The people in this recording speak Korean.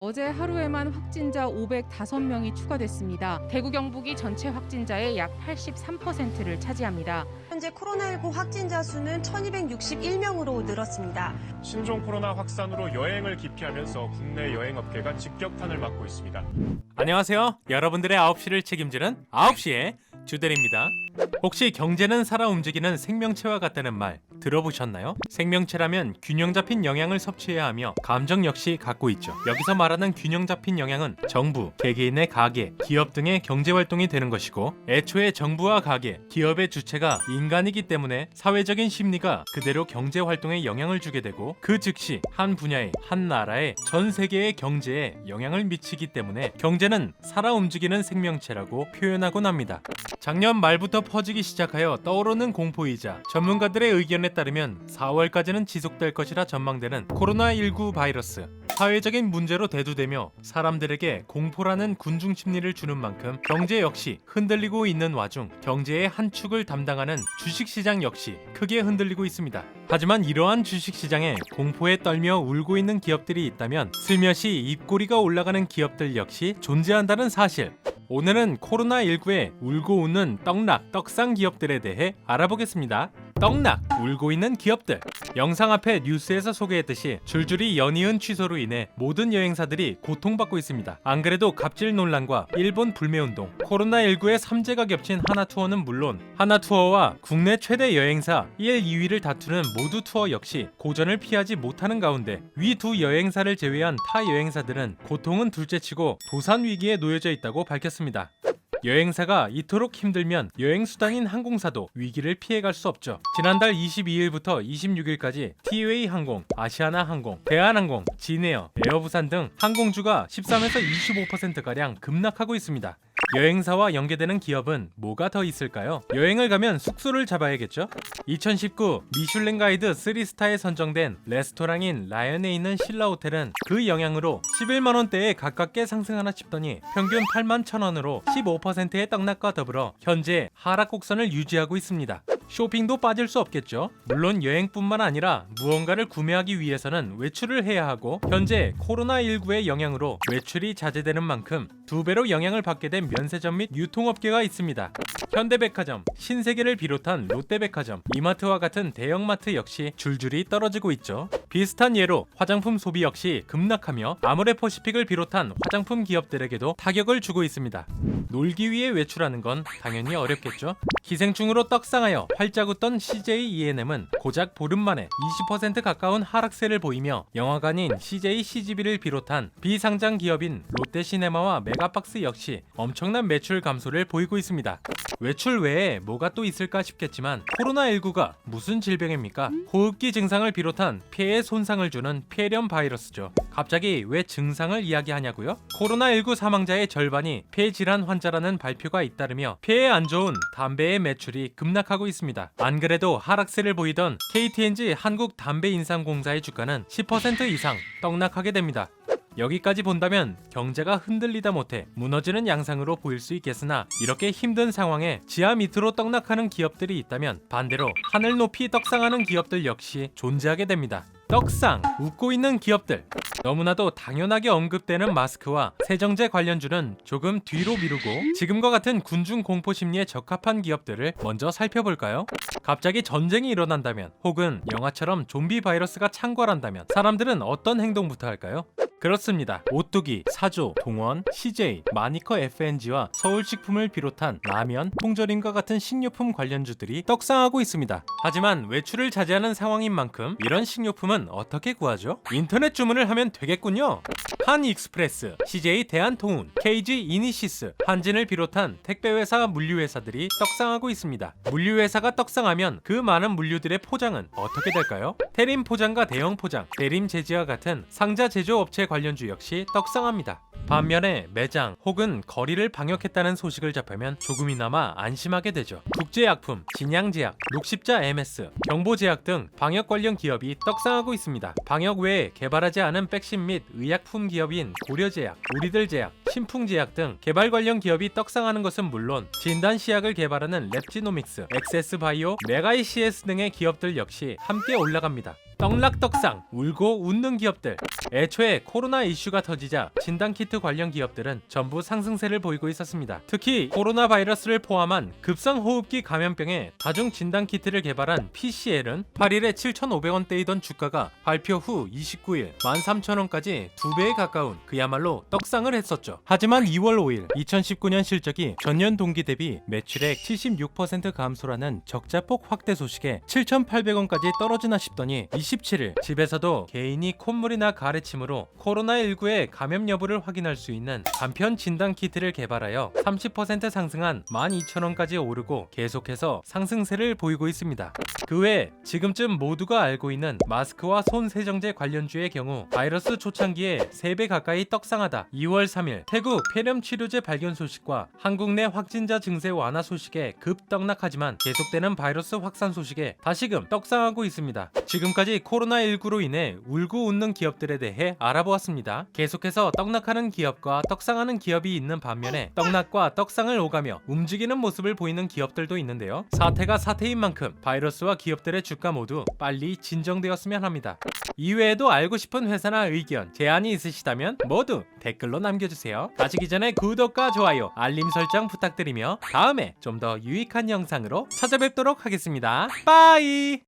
어제 하루에만 확진자 505명이 추가됐습니다. 대구 경북이 전체 확진자의 약 83%를 차지합니다. 현재 코로나19 확진자 수는 1261명으로 늘었습니다. 신종 코로나 확산으로 여행을 기피하면서 국내 여행업계가 직격탄을 맞고 있습니다. 안녕하세요. 여러분들의 9시를 책임지는 9시의 주대리입니다. 혹시 경제는 살아 움직이는 생명체와 같다는 말 들어보셨나요? 생명체라면 균형 잡힌 영양을 섭취해야 하며 감정 역시 갖고 있죠. 여기서 말하는 균형 잡힌 영양은 정부, 개개인의 가계, 기업 등의 경제 활동이 되는 것이고, 애초에 정부와 가계, 기업의 주체가 인간이기 때문에 사회적인 심리가 그대로 경제 활동에 영향을 주게 되고, 그 즉시 한 분야의, 한 나라의, 전 세계의 경제에 영향을 미치기 때문에 경제는 살아 움직이는 생명체라고 표현하곤 합니다. 작년 말부터 퍼지기 시작하여 떠오르는 공포이자 전문가들의 의견에 따르면 4월까지는 지속될 것이라 전망되는 코로나19 바이러스. 사회적인 문제로 대두되며 사람들에게 공포라는 군중 심리를 주는 만큼 경제 역시 흔들리고 있는 와중 경제의 한 축을 담당하는 주식시장 역시 크게 흔들리고 있습니다. 하지만 이러한 주식시장에 공포에 떨며 울고 있는 기업들이 있다면 슬며시 입꼬리가 올라가는 기업들 역시 존재한다는 사실. 오늘은 코로나19에 울고 웃는 떡락, 떡상 기업들에 대해 알아보겠습니다. 떡락, 울고 있는 기업들. 영상 앞에 뉴스에서 소개했듯이 줄줄이 연이은 취소로 인해 모든 여행사들이 고통받고 있습니다. 안 그래도 갑질 논란과 일본 불매운동, 코로나19의 3재가 겹친 하나투어는 물론 하나투어와 국내 최대 여행사 1, 2위를 다투는 모두투어 역시 고전을 피하지 못하는 가운데 위 두 여행사를 제외한 타 여행사들은 고통은 둘째치고 도산 위기에 놓여져 있다고 밝혔습니다. 여행사가 이토록 힘들면 여행수단인 항공사도 위기를 피해갈 수 없죠. 지난달 22일부터 26일까지 티웨이 항공, 아시아나 항공, 대한항공, 진에어, 에어부산 등 항공주가 13에서 25%가량 급락하고 있습니다. 여행사와 연계되는 기업은 뭐가 더 있을까요? 여행을 가면 숙소를 잡아야겠죠? 2019 미슐랭 가이드 3스타에 선정된 레스토랑인 라연에 있는 신라호텔은 그 영향으로 11만원대에 가깝게 상승하나 싶더니 평균 8만 1,000원으로 15%의 떡락과 더불어 현재 하락 곡선을 유지하고 있습니다. 쇼핑도 빠질 수 없겠죠. 물론 여행뿐만 아니라 무언가를 구매하기 위해서는 외출을 해야 하고, 현재 코로나19의 영향으로 외출이 자제되는 만큼 2배로 영향을 받게 된 면세점 및 유통업계가 있습니다. 현대백화점, 신세계를 비롯한 롯데백화점, 이마트와 같은 대형마트 역시 줄줄이 떨어지고 있죠. 비슷한 예로 화장품 소비 역시 급락하며 아모레퍼시픽을 비롯한 화장품 기업들에게도 타격을 주고 있습니다. 놀기 위해 외출하는 건 당연히 어렵겠죠. 기생충으로 떡상하여 활짝 웃던 CJ E&M은 고작 보름 만에 20% 가까운 하락세를 보이며 영화관인 CJ CGV를 비롯한 비상장 기업인 롯데시네마와 메가박스 역시 엄청난 매출 감소를 보이고 있습니다. 외출 외에 뭐가 또 있을까 싶겠지만 코로나19가 무슨 질병입니까? 호흡기 증상을 비롯한 폐에 손상을 주는 폐렴 바이러스죠. 갑자기 왜 증상을 이야기하냐고요? 코로나19 사망자의 절반이 폐질환 환자라는 발표가 잇따르며 폐에 안 좋은 담배의 매출이 급락하고 있습니다. 안 그래도 하락세를 보이던 KTNG 한국담배인상공사의 주가는 10% 이상 떡락하게 됩니다. 여기까지 본다면 경제가 흔들리다 못해 무너지는 양상으로 보일 수 있겠으나, 이렇게 힘든 상황에 지하 밑으로 떡락하는 기업들이 있다면 반대로 하늘 높이 떡상하는 기업들 역시 존재하게 됩니다. 떡상, 웃고 있는 기업들. 너무나도 당연하게 언급되는 마스크와 세정제 관련주는 조금 뒤로 미루고 지금과 같은 군중 공포 심리에 적합한 기업들을 먼저 살펴볼까요? 갑자기 전쟁이 일어난다면, 혹은 영화처럼 좀비 바이러스가 창궐한다면 사람들은 어떤 행동부터 할까요? 그렇습니다. 오뚜기, 사조, 동원, CJ, 마니커 FNG와 서울식품을 비롯한 라면, 통조림과 같은 식료품 관련주들이 떡상하고 있습니다. 하지만 외출을 자제하는 상황인 만큼 이런 식료품은 어떻게 구하죠? 인터넷 주문을 하면 되겠군요. 한익스프레스, CJ 대한통운, KG 이니시스, 한진을 비롯한 택배회사, 물류회사들이 떡상하고 있습니다. 물류회사가 떡상하면 그 많은 물류들의 포장은 어떻게 될까요? 태림 포장과 대형 포장, 대림 제지와 같은 상자 제조업체 관련주 역시 떡상합니다. 반면에 매장 혹은 거리를 방역했다는 소식을 접하면 조금이나마 안심하게 되죠. 국제약품, 진양제약, 녹십자 MS, 경보제약 등 방역 관련 기업이 떡상하고 있습니다. 방역 외에 개발하지 않은 백신 및 의약품 기업인 고려제약, 우리들제약, 신풍제약 등 개발 관련 기업이 떡상하는 것은 물론 진단시약을 개발하는 랩지노믹스, 엑세스바이오, 메가이CS 등의 기업들 역시 함께 올라갑니다. 떡락떡상, 울고 웃는 기업들. 애초에 코로나 이슈가 터지자 진단키트 관련 기업들은 전부 상승세를 보이고 있었습니다. 특히 코로나 바이러스를 포함한 급성호흡기 감염병의 다중 진단키트를 개발한 PCL은 8일에 7,500원대이던 주가가 발표 후 29일 13,000원까지 2배에 가까운 그야말로 떡상을 했었죠. 하지만 2월 5일 2019년 실적이 전년 동기 대비 매출액 76% 감소라는 적자폭 확대 소식에 7,800원까지 떨어지나 싶더니 27일 집에서도 개인이 콧물이나 가래침으로 코로나19의 감염 여부를 확인할 수 있는 간편 진단 키트를 개발하여 30% 상승한 12,000원까지 오르고 계속해서 상승세를 보이고 있습니다. 그 외 지금쯤 모두가 알고 있는 마스크와 손 세정제 관련주의 경우 바이러스 초창기에 3배 가까이 떡상하다 2월 3일 태국 폐렴 치료제 발견 소식과 한국 내 확진자 증세 완화 소식에 급떡락하지만 계속되는 바이러스 확산 소식에 다시금 떡상하고 있습니다. 지금까지 코로나19로 인해 울고 웃는 기업들에 대해 알아보았습니다. 계속해서 떡락하는 기업과 떡상하는 기업이 있는 반면에 떡락과 떡상을 오가며 움직이는 모습을 보이는 기업들도 있는데요. 사태가 사태인 만큼 바이러스와 기업들의 주가 모두 빨리 진정되었으면 합니다. 이외에도 알고 싶은 회사나 의견, 제안이 있으시다면 모두 댓글로 남겨주세요. 가시기 전에 구독과 좋아요, 알림 설정 부탁드리며 다음에 좀 더 유익한 영상으로 찾아뵙도록 하겠습니다. 빠이!